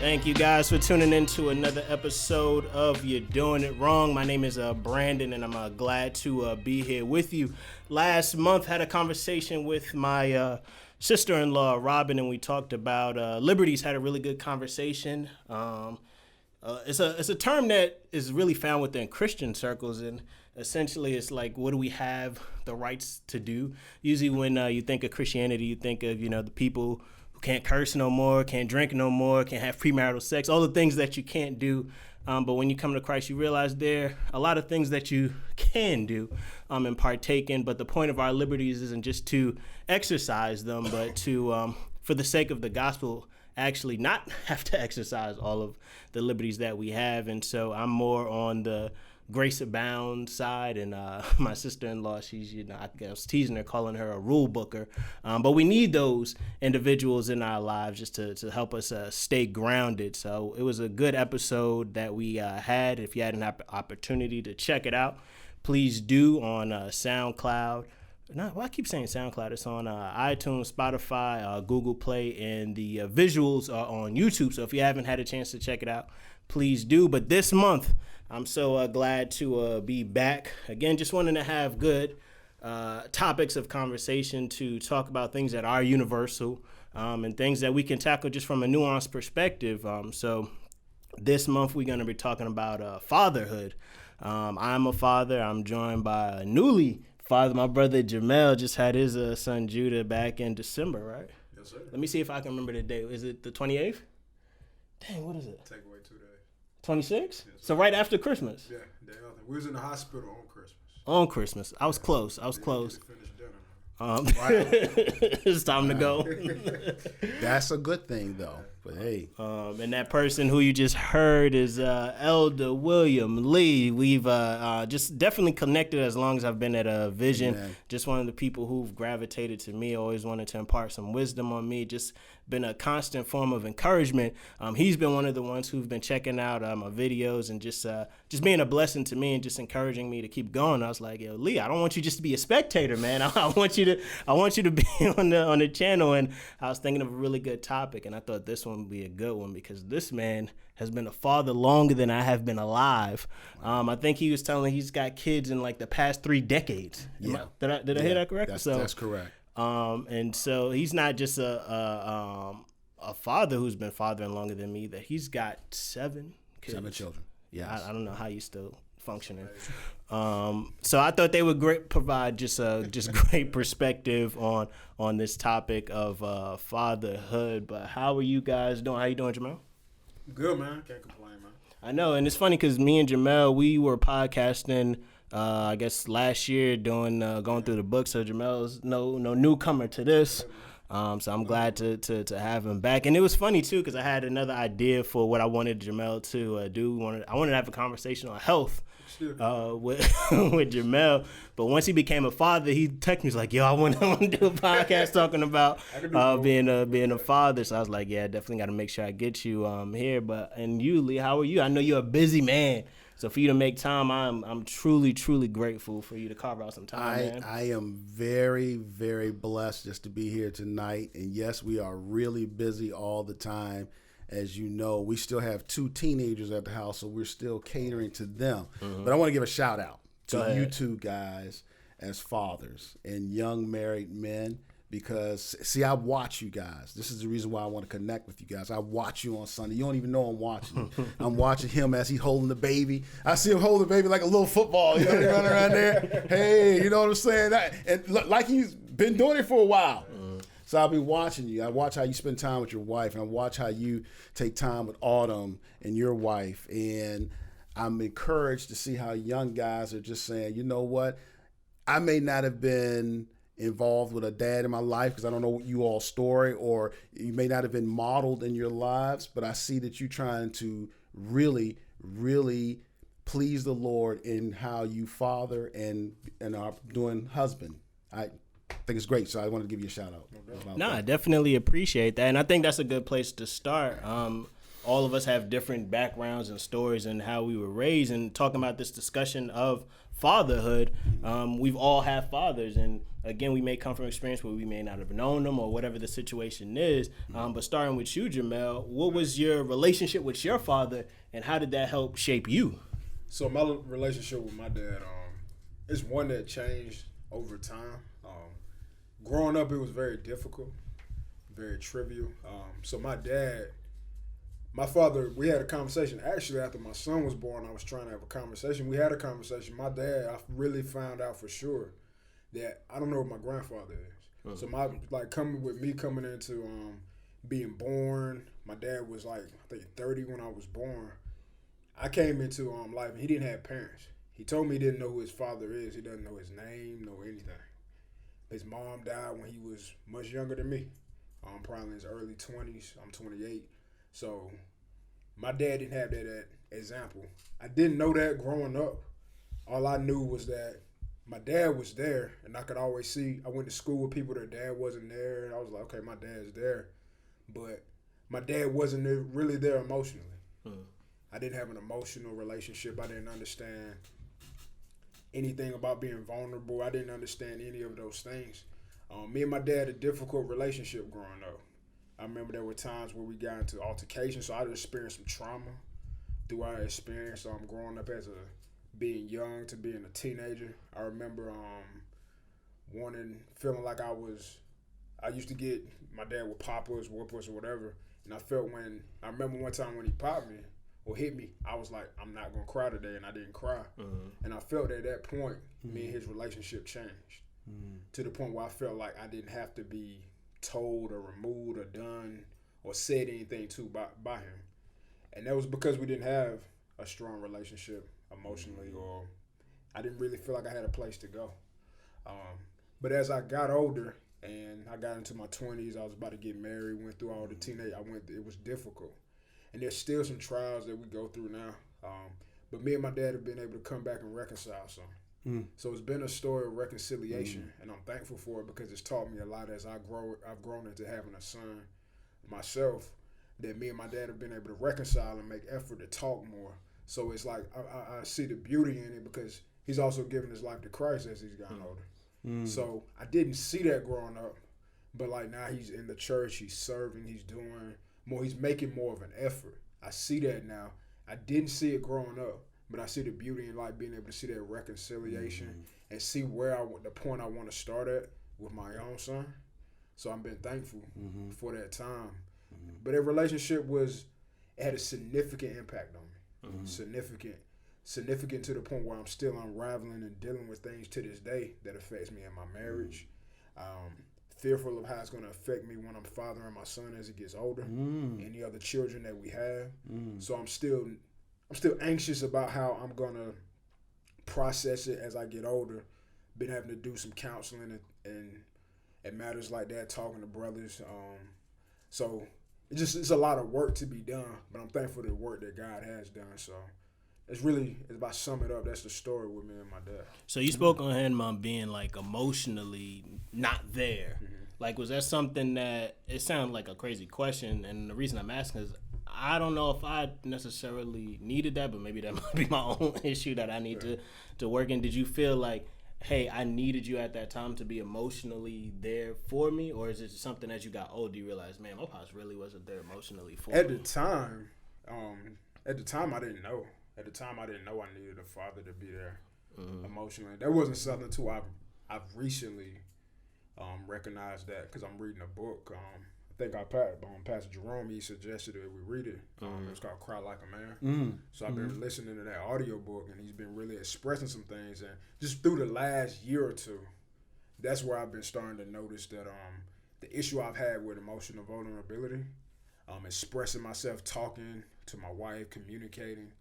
Thank you guys for tuning in to another episode of You're Doing It Wrong. My name is Brandon, and I'm glad to be here with you. Last month, had a conversation with my sister-in-law, Robin, and we talked about liberties. Had a really good conversation. It's a term that is really found within Christian circles, and essentially it's like, what do we have the rights to do? Usually when you think of Christianity, you think of, the people who can't curse no more, can't drink no more, can't have premarital sex, all the things that you can't do. But when you come to Christ, you realize there are a lot of things that you can do and partake in. But the point of our liberties isn't just to exercise them, but to, for the sake of the gospel, actually not have to exercise all of the liberties that we have. And so I'm more on the grace abound side, and my sister-in-law, she's, I was teasing her, calling her a rule booker, but we need those individuals in our lives just to help us stay grounded. So it was a good episode that we had. If you had an opportunity to check it out, please do on SoundCloud. No, well, I keep saying SoundCloud. It's on iTunes, Spotify, Google Play, and the visuals are on YouTube. So if you haven't had a chance to check it out, please do. But this month, I'm so glad to be back. Again, just wanting to have good topics of conversation to talk about things that are universal and things that we can tackle just from a nuanced perspective. So this month, we're going to be talking about fatherhood. I'm a father. I'm joined by a newly father. My brother Jermel just had his son Judah back in December, right? Yes, sir. Let me see if I can remember the date. Is it the 28th? Dang, what is it? Take away 2 days. 26? Yes, so right after Christmas? Yeah, day after. We was in the hospital on Christmas. On Christmas. I was close. I was close. Finished dinner. It's time to go. That's a good thing, though. But hey, and that person who you just heard is Elder William Lee. We've just definitely connected as long as I've been at Vision. Amen. Just one of the people who've gravitated to me, always wanted to impart some wisdom on me. Just been a constant form of encouragement. He's been one of the ones who've been checking out my videos and just being a blessing to me and just encouraging me to keep going. I was like, yo, Lee, I don't want you just to be a spectator, man. I want you to be on the channel. And I was thinking of a really good topic, and I thought this one would be a good one because this man has been a father longer than I have been alive. I think he was telling me he's got kids in like the past 3 decades. Yeah. Did I hear that correct? That's correct. And so he's not just a father who's been fathering longer than me, that he's got 7 kids. 7 children. Yeah. I don't know how you still functioning. So I thought they would provide just great perspective on this topic of fatherhood. But how are you guys doing? How you doing, Jermel? Good, man. Can't complain, man. I know, and it's funny because me and Jermel, we were podcasting, I guess last year, doing going through the book. So Jermel's no newcomer to this. So I'm glad to have him back. And it was funny too because I had another idea for what I wanted Jermel to do. I wanted to have a conversation on health with with Jermel. But once he became a father, he texted me, he's like, yo, I want to do a podcast talking about being a father. So I was like, yeah, definitely got to make sure I get you here. And you, Lee, how are you? I know you're a busy man. So for you to make time, I'm truly, truly grateful for you to carve out some time, man. I am very, very blessed just to be here tonight. And yes, we are really busy all the time. As you know, we still have 2 teenagers at the house, so we're still catering to them. Mm-hmm. But I want to give a shout out to you 2 guys as fathers and young married men. Because, see, I watch you guys. This is the reason why I want to connect with you guys. I watch you on Sunday. You don't even know I'm watching you. I'm watching him as he's holding the baby. I see him holding the baby like a little football. You know, he running around there. Hey, you know what I'm saying? And like he's been doing it for a while. So I'll be watching you. I watch how you spend time with your wife, and I watch how you take time with Autumn and your wife. And I'm encouraged to see how young guys are just saying, you know what? I may not have been involved with a dad in my life because I don't know you all's story, or you may not have been modeled in your lives, but I see that you're trying to really, really please the Lord in how you father and are doing husband. I think it's great, so I wanted to give you a shout out. No, I definitely appreciate that, and I think that's a good place to start. All of us have different backgrounds and stories and how we were raised, and talking about this discussion of fatherhood, we've all had fathers, and again, we may come from experience where we may not have known them or whatever the situation is. But starting with you, Jermel, what was your relationship with your father, and how did that help shape you? So my relationship with my dad, it's one that changed over time. Growing up, it was very difficult, very trivial. So my father, we had a conversation. Actually, after my son was born, I was trying to have a conversation. We had a conversation. My dad, I really found out for sure that I don't know what my grandfather is. So coming into being born, my dad was like, I think 30 when I was born. I came into life and he didn't have parents. He told me he didn't know who his father is. He doesn't know his name, know anything. His mom died when he was much younger than me. Probably in his early 20s. I'm 28. So my dad didn't have that example. I didn't know that growing up. All I knew was that my dad was there, and I could always see. I went to school with people, their dad wasn't there. I was like, okay, my dad's there. But my dad wasn't really there emotionally. I didn't have an emotional relationship. I didn't understand anything about being vulnerable. I didn't understand any of those things. Me and my dad had a difficult relationship growing up. I remember there were times where we got into altercations, so I experienced some trauma through our experience growing up as being young to being a teenager. I remember feeling like I used to get, my dad would pop us, whoop us or whatever, and I remember one time when he popped me or hit me, I was like, I'm not going to cry today, and I didn't cry. And I felt at that point, me and his relationship changed to the point where I felt like I didn't have to be told or removed or done or said anything to by him. And that was because we didn't have a strong relationship emotionally, or I didn't really feel like I had a place to go. But as I got older and I got into my 20s, I was about to get married, went through all the teenage, it was difficult. And there's still some trials that we go through now. But me and my dad have been able to come back and reconcile some. So it's been a story of reconciliation, and I'm thankful for it because it's taught me a lot as I've grown into having a son myself, that me and my dad have been able to reconcile and make effort to talk more. So it's like I see the beauty in it because he's also given his life to Christ as he's gotten older. So I didn't see that growing up, but like now he's in the church, he's serving, he's doing more, he's making more of an effort. I see that now. I didn't see it growing up, but I see the beauty in like being able to see that reconciliation and see the point I want to start at with my own son. So I've been thankful for that time. But that relationship had a significant impact on me. Significant to the point where I'm still unraveling and dealing with things to this day that affects me in my marriage. Fearful of how it's going to affect me when I'm fathering my son as he gets older, any other children that we have. So I'm still anxious about how I'm going to process it as I get older. Been having to do some counseling and matters like that, talking to brothers. So it's a lot of work to be done, but I'm thankful for the work that God has done. So it's about summing it up. That's the story with me and my dad. So you spoke on him being like emotionally not there. Like, was that something that, it sounded like a crazy question, and the reason I'm asking is I don't know if I necessarily needed that, but maybe that might be my own issue that I need to work in. Did you feel like, hey, I needed you at that time to be emotionally there for me? Or is it something as you got older you realized, man, my pops really wasn't there emotionally for me? At the time, I didn't know. At the time, I didn't know I needed a father to be there emotionally. That wasn't something too I've recently recognized that because I'm reading a book. I think Pastor Jerome, he suggested that we read it. It's called Cry Like a Man. So I've been listening to that audio book, and he's been really expressing some things. And just through the last year or two, that's where I've been starting to notice that the issue I've had with emotional vulnerability, expressing myself, talking to my wife, communicating.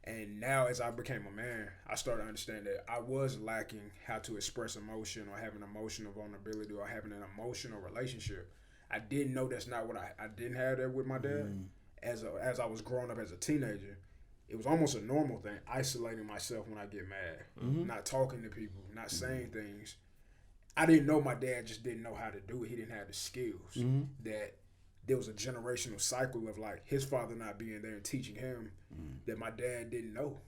And now as I became a man, I started to understand that I was lacking how to express emotion or having emotional vulnerability or having an emotional relationship. I didn't know that's not what I didn't have that with my dad. As I was growing up as a teenager, it was almost a normal thing, isolating myself when I get mad, not talking to people, not saying things. I didn't know my dad just didn't know how to do it. He didn't have the skills. That there was a generational cycle of like his father not being there and teaching him that my dad didn't know.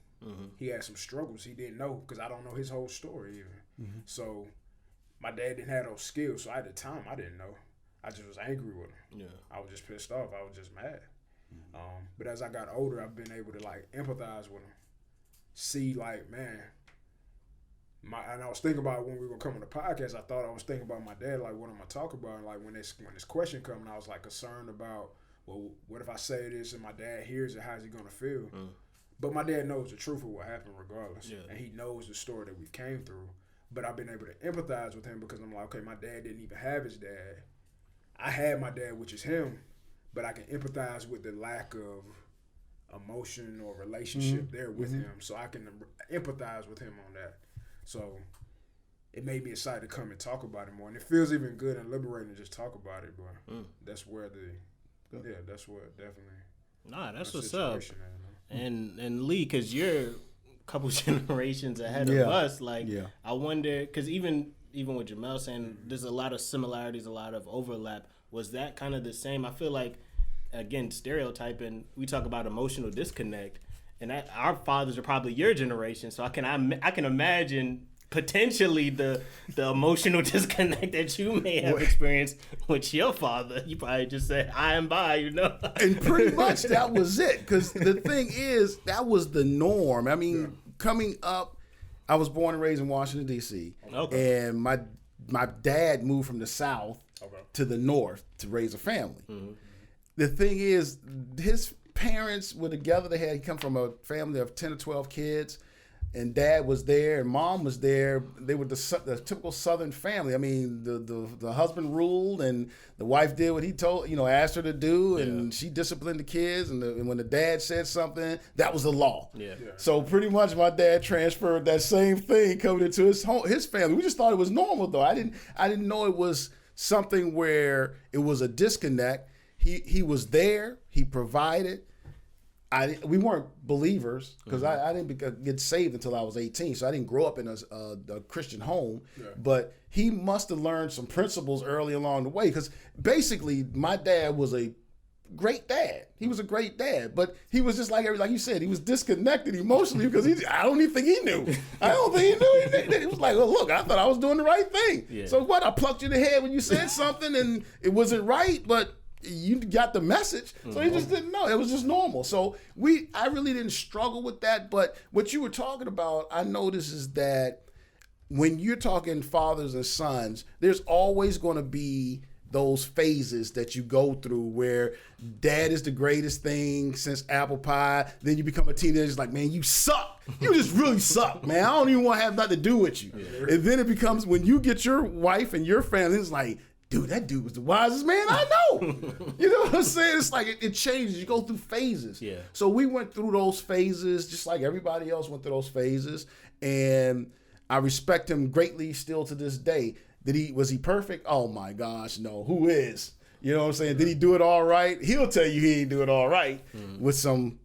He had some struggles he didn't know because I don't know his whole story even. So my dad didn't have those skills. So at the time, I didn't know. I just was angry with him. Yeah. I was just pissed off. I was just mad. But as I got older, I've been able to like empathize with him. See, like, man, and I was thinking about when we were coming to podcast, I thought I was thinking about my dad, like, what am I talking about? And like when this question coming, I was like concerned about, well, what if I say this and my dad hears it, how's he gonna feel? But my dad knows the truth of what happened regardless. Yeah. And he knows the story that we came through. But I've been able to empathize with him because I'm like, okay, my dad didn't even have his dad. I had my dad, which is him, but I can empathize with the lack of emotion or relationship there with him. So I can empathize with him on that. So it made me excited to come and talk about it more. And it feels even good and liberating to just talk about it, but that's where that's what definitely. Nah, that's what's up. And Lee, because you're a couple generations ahead of us, like, I wonder, because even with Jermel saying there's a lot of similarities, a lot of overlap, was that kind of the same? I feel like, again, stereotyping, we talk about emotional disconnect, and our fathers are probably your generation, so I can imagine potentially the emotional disconnect that you may have experienced with your father. You probably just said, I am by, And pretty much that was it, because the thing is, that was the norm. I mean, coming up, I was born and raised in Washington, D.C., and my dad moved from the South to the North to raise a family. The thing is, his parents were together. He come from a family of 10 or 12 kids, and dad was there and mom was there. They were the typical Southern family. I mean, the husband ruled and the wife did what he told, asked her to do, and she disciplined the kids. And when the dad said something, that was the law. So pretty much my dad transferred that same thing coming into his family. We just thought it was normal, though. I didn't know it was something where it was a disconnect. He was there. He provided. We weren't believers because I didn't get saved until I was 18, so I didn't grow up in a Christian home. But he must have learned some principles early along the way, because basically my dad was a great dad. He was a great dad, but he was just like you said, he was disconnected emotionally because I don't even think he knew. I don't think he knew. He was like, oh, look, I thought I was doing the right thing. So what? I plucked you in the head when you said something and it wasn't right, but you got the message, so he just didn't know. It was just normal. So I really didn't struggle with that. But what you were talking about, I noticed is that when you're talking fathers and sons, there's always going to be those phases that you go through where dad is the greatest thing since apple pie. Then you become a teenager, it's like, man, you suck. You just really suck, man. I don't even want to have nothing to do with you. And then it becomes, when you get your wife and your family, it's like, dude, that dude was the wisest man I know. You know what I'm saying? It's like it changes. You go through phases. So we went through those phases just like everybody else went through those phases. And I respect him greatly still to this day. Was he perfect? Oh my gosh, no. Who is? You know what I'm saying? Did he do it all right? He'll tell you he didn't do it all right with some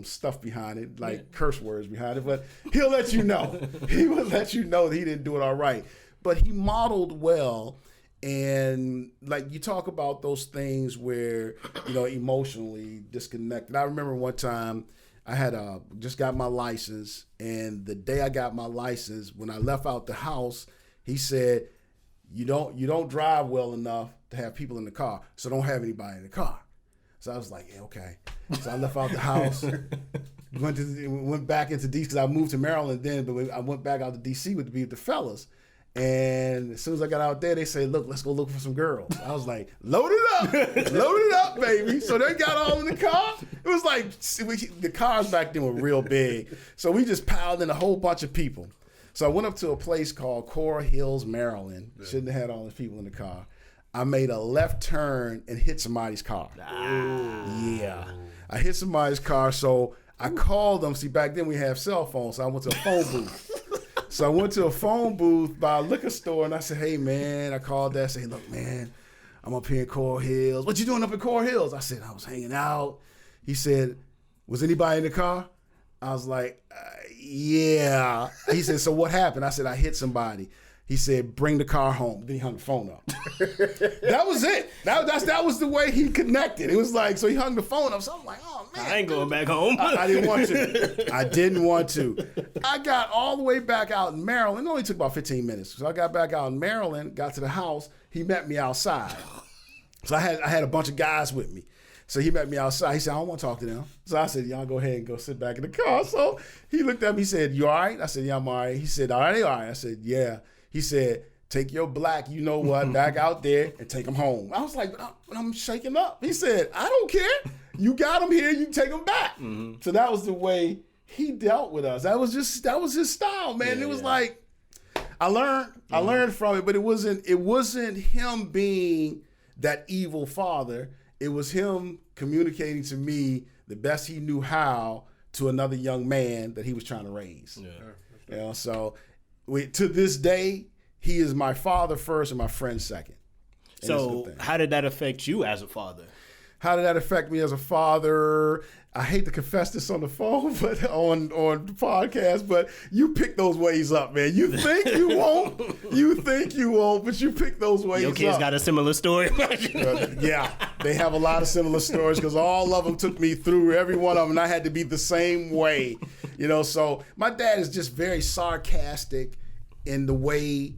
stuff behind it, like curse words behind it, but he'll let you know. He will let you know that he didn't do it all right. But he modeled well. And like you talk about those things where, emotionally disconnected. I remember one time I had just got my license, and the day I got my license, when I left out the house, he said, you don't drive well enough to have people in the car, so don't have anybody in the car. So I was like, yeah, okay. So I left out the house, went back into D.C. because I moved to Maryland then, but I went back out to D.C. to be with the fellas. And as soon as I got out there, they say, look, let's go look for some girls. I was like, load it up, baby. So they got all in the car. It was like, the cars back then were real big. So we just piled in a whole bunch of people. So I went up to a place called Coral Hills, Maryland. Shouldn't have had all those people in the car. I made a left turn and hit somebody's car. Yeah. I hit somebody's car. So I called them. See, back then we have cell phones. So I went to a phone booth. So I went to a phone booth by a liquor store, and I said, hey, man, I called that. I said, look, man, I'm up here in Coral Hills. What you doing up in Coral Hills? I said, I was hanging out. He said, was anybody in the car? I was like, yeah. He said, so what happened? I said, I hit somebody. He said, bring the car home. Then he hung the phone up. That was it. That was the way he connected. It was like, so he hung the phone up. So I'm like, oh, man. I ain't going back home. I didn't want to. I didn't want to. I got all the way back out in Maryland. It only took about 15 minutes. So I got back out in Maryland, got to the house. He met me outside. So I had a bunch of guys with me. So he met me outside. He said, I don't want to talk to them. So I said, y'all go ahead and go sit back in the car. So he looked at me, he said, you all right? I said, yeah, I'm all right. He said, all right. I said, yeah. He said, take your black, you know what, back out there and take him home. I was like, but I'm shaking up. He said, I don't care. You got him here, you take him back. Mm-hmm. So that was the way he dealt with us. That was his style, man. It was like, I learned from it, but it wasn't him being that evil father. It was him communicating to me the best he knew how to another young man that he was trying to raise. Yeah. You know, so to this day, he is my father first and my friend second. And so how did that affect you as a father? How did that affect me as a father? I hate to confess this on the phone, but on the podcast, but you pick those ways up, man. You think you won't, but you pick those ways up. Your kids got a similar story. Yeah, they have a lot of similar stories because all of them took me through every one of them, and I had to be the same way. You know, so my dad is just very sarcastic in the way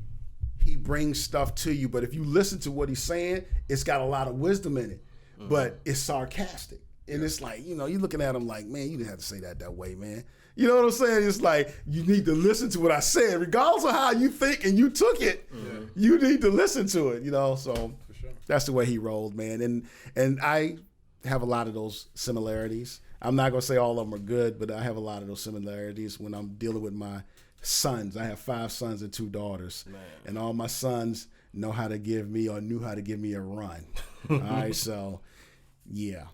he brings stuff to you. But if you listen to what he's saying, it's got a lot of wisdom in it, but it's sarcastic. And it's like, you know, you're looking at him like, man, you didn't have to say that way, man. You know what I'm saying? It's like, you need to listen to what I said. Regardless of how you think and you took it, you need to listen to it, you know? So that's the way he rolled, man. And I have a lot of those similarities. I'm not going to say all of them are good, but I have a lot of those similarities when I'm dealing with my sons. I have 5 sons and 2 daughters. Man. And all my sons knew how to give me a run. All right, so, yeah.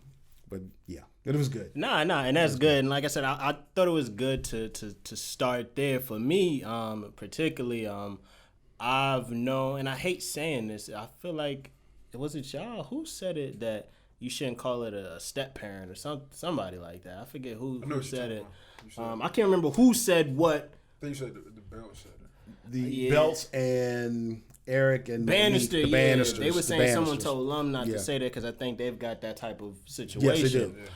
But yeah, it was good. Nah, and that's good. And like I said, I thought it was good to start there. For me, particularly, I've known, and I hate saying this, I feel like, was it y'all who said it that you shouldn't call it a step parent or somebody like that? I forget who said it. I can't remember who said what. I think you said the Belts said it. The Belts and Eric and Bannister, the Bannisters. They were saying someone told them not to say that because I think they've got that type of situation. Yes,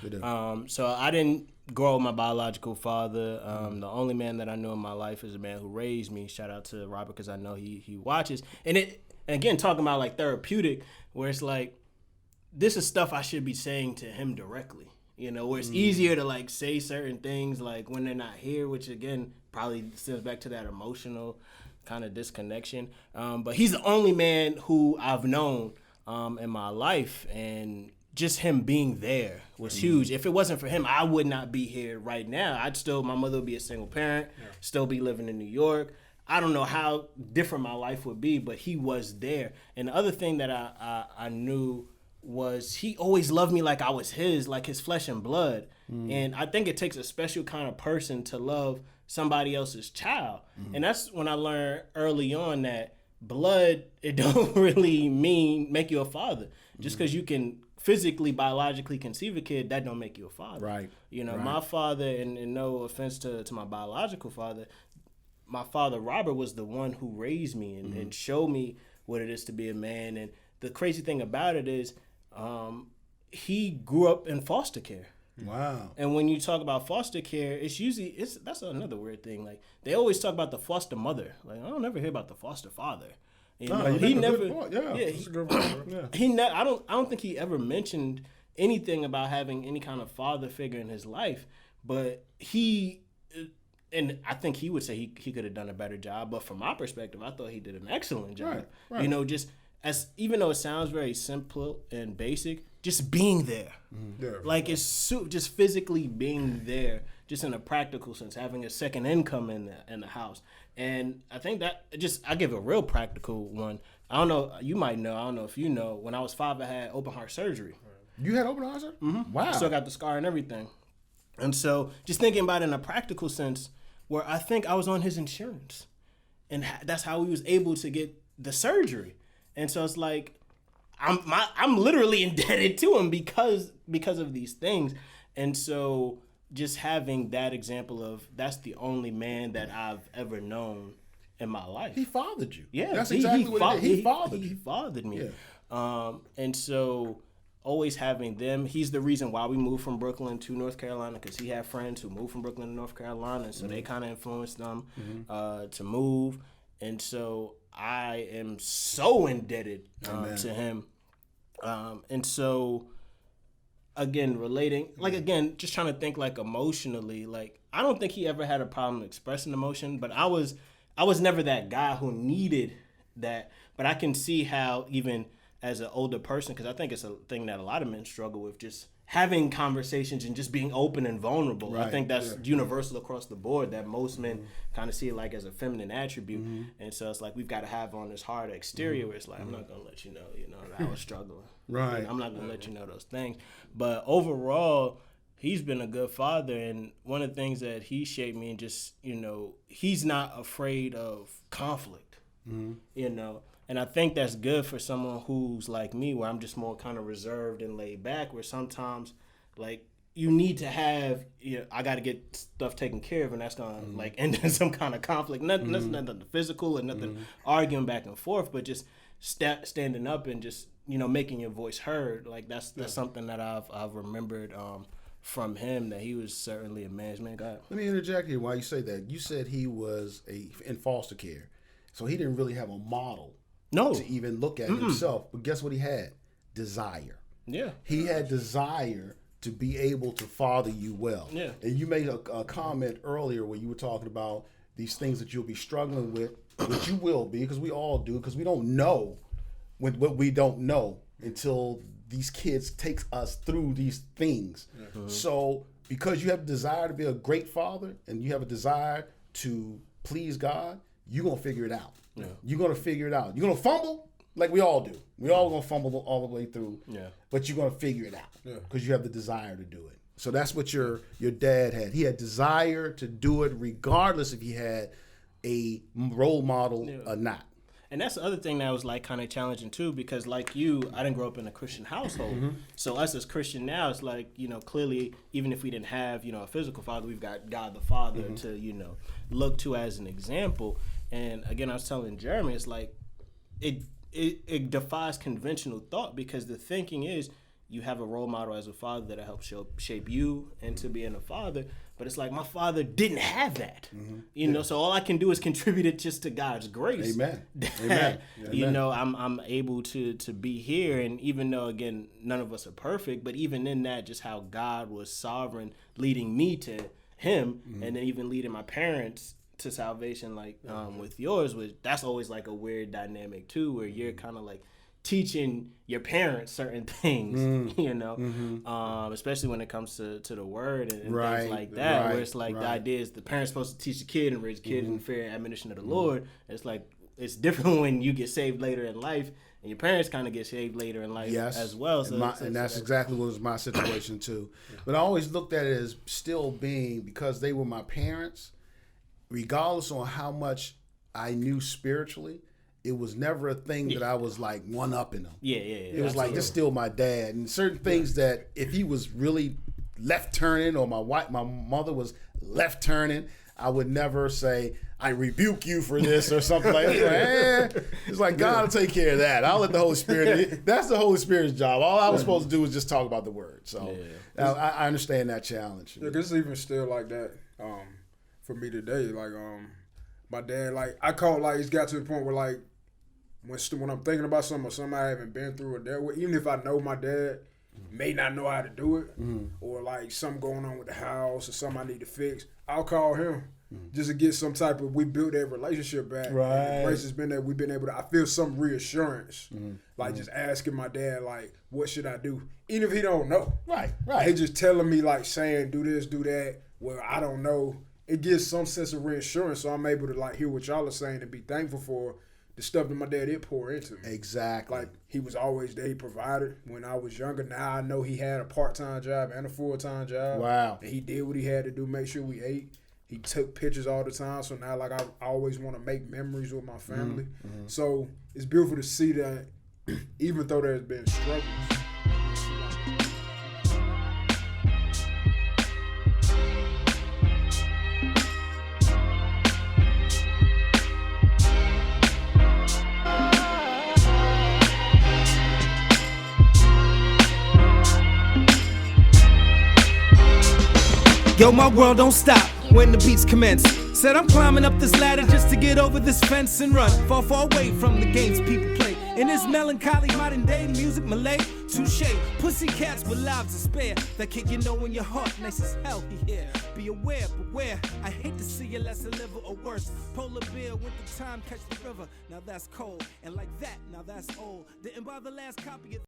they do. So I didn't grow up with my biological father. The only man that I know in my life is a man who raised me. Shout out to Robert because I know he watches. And again, talking about like therapeutic, where it's like, this is stuff I should be saying to him directly. You know, where it's easier to like say certain things like when they're not here, which again probably stems back to that emotional kind of disconnection. But he's the only man who I've known in my life, and just him being there was huge. If it wasn't for him, I would not be here right now. My mother would be a single parent, still be living in New York. I don't know how different my life would be, but he was there. And the other thing that I knew was he always loved me like I was his, like his flesh and blood. And I think it takes a special kind of person to love somebody else's child. And that's when I learned early on that blood, it don't really make you a father. Just because you can physically, biologically conceive a kid, that don't make you a father. Right. You know, my father, and no offense to my biological father, my father, Robert, was the one who raised me and showed me what it is to be a man. And the crazy thing about it is he grew up in foster care. Wow. And when you talk about foster care, that's another weird thing. Like they always talk about the foster mother. Like I don't ever hear about the foster father. You know, he never. I don't think he ever mentioned anything about having any kind of father figure in his life. But and I think he would say he could have done a better job. But from my perspective, I thought he did an excellent job. Right. You know, just even though it sounds very simple and basic, just being there. Like it's just physically being there, just in a practical sense, having a second income in the house. And I think that I give a real practical one. I don't know, you might know, I don't know if you know, when I was 5, I had open heart surgery. You had open heart surgery? Mm-hmm. Wow. I still got the scar and everything. And so just thinking about it in a practical sense, where I think I was on his insurance. And that's how he was able to get the surgery. And so it's like, I'm literally indebted to him because of these things. And so just having that example of that's the only man that I've ever known in my life. He fathered you. Yeah, that's exactly what it is. He fathered you. He fathered me. Yeah. And so always having them, he's the reason why we moved from Brooklyn to North Carolina, because he had friends who moved from Brooklyn to North Carolina, and so they kind of influenced them to move. And so I am so indebted to him. And so again, relating, like, again, just trying to think, like, emotionally, like, I don't think he ever had a problem expressing emotion, but I was never that guy who needed that. But I can see how, even as an older person, because I think it's a thing that a lot of men struggle with, just having conversations and just being open and vulnerable. Right. I think that's universal across the board, that most men kind of see it like as a feminine attribute. And so it's like, we've got to have on this hard exterior where it's like, I'm not going to let you know, that I was struggling. Right. I'm not going to let you know those things. But overall, he's been a good father. And one of the things that he shaped me, and just, he's not afraid of conflict, And I think that's good for someone who's like me, where I'm just more kind of reserved and laid back, where sometimes, like, you need to have, I got to get stuff taken care of, and that's going to, like, end in some kind of conflict. Nothing physical and nothing arguing back and forth, but just standing up and just, making your voice heard. Like, that's something that I've remembered from him, that he was certainly a man's man. God. Let me interject here while you say that. You said he was in foster care, so he didn't really have a model. No. To even look at himself. But guess what he had? Desire. Yeah. He had desire to be able to father you well. Yeah. And you made a comment earlier where you were talking about these things that you'll be struggling with, which you will be, because we all do, because we don't know what we don't know until these kids take us through these things. So because you have a desire to be a great father and you have a desire to please God, you're going to figure it out. Yeah. You're going to figure it out. You're going to fumble like we all do. We all going to fumble all the way through. Yeah. But you're going to figure it out because you have the desire to do it. So that's what your dad had. He had desire to do it regardless if he had a role model or not. And that's the other thing that was, like, kind of challenging too, because, like you, I didn't grow up in a Christian household. So us as Christian now, it's like, clearly, even if we didn't have, a physical father, we've got God the Father to, look to as an example. And again, I was telling Jeremy, it's like, it defies conventional thought, because the thinking is you have a role model as a father that'll help shape you into being a father. But it's like, my father didn't have that, so all I can do is contribute it just to God's grace. Amen. Amen. I'm able to be here. And even though, again, none of us are perfect, but even in that, just how God was sovereign, leading me to him, and then even leading my parents to salvation, like with yours, that's always like a weird dynamic too, where you're kind of like teaching your parents certain things, especially when it comes to the word and things like that, where it's like the idea is the parent's supposed to teach the kid and raise the kid in the fear and admonition of the Lord. It's like, it's different when you get saved later in life, and your parents kind of get saved later in life as well. So and that's exactly what was my situation too. But I always looked at it as still being, because they were my parents, regardless on how much I knew spiritually, it was never a thing that I was like one-upping them. Yeah. It was like, this still my dad. And certain things that if he was really left-turning, or my mother was left-turning, I would never say, I rebuke you for this or something like that. It's like, God will take care of that. I'll let the Holy Spirit, that's the Holy Spirit's job. All I was supposed to do was just talk about the word. So I understand that challenge. Yeah, this is even still like that for me today. Like, my dad, like, I call it, like, it's got to the point where, like, when I'm thinking about something or something I haven't been through or dealt with, even if I know my dad may not know how to do it, or like something going on with the house or something I need to fix, I'll call him just to get some type of, we built that relationship back. Right. And the place has been that we've been able to, I feel some reassurance, like just asking my dad, like, what should I do? Even if he don't know. Right. He just telling me, like, saying, do this, do that, where I don't know. It gives some sense of reassurance, so I'm able to, like, hear what y'all are saying and be thankful for the stuff that my dad did pour into me. Exactly. Like, he was always there. He provided when I was younger. Now I know he had a part-time job and a full-time job. Wow. And he did what he had to do, make sure we ate. He took pictures all the time. So now, like, I always want to make memories with my family. So it's beautiful to see that even though there's been struggles. Yo, my world don't stop when the beats commence. Said I'm climbing up this ladder just to get over this fence and run far, far away from the games people play. In this melancholy modern day music, Malay, touche. Pussycats with lives to spare that kick you know in your heart, nice as hell here. Be aware, beware. I hate to see you less deliver or worse. Polar bear, winter time, catch the river. Now that's cold, and like that, now that's old. Didn't buy the last copy of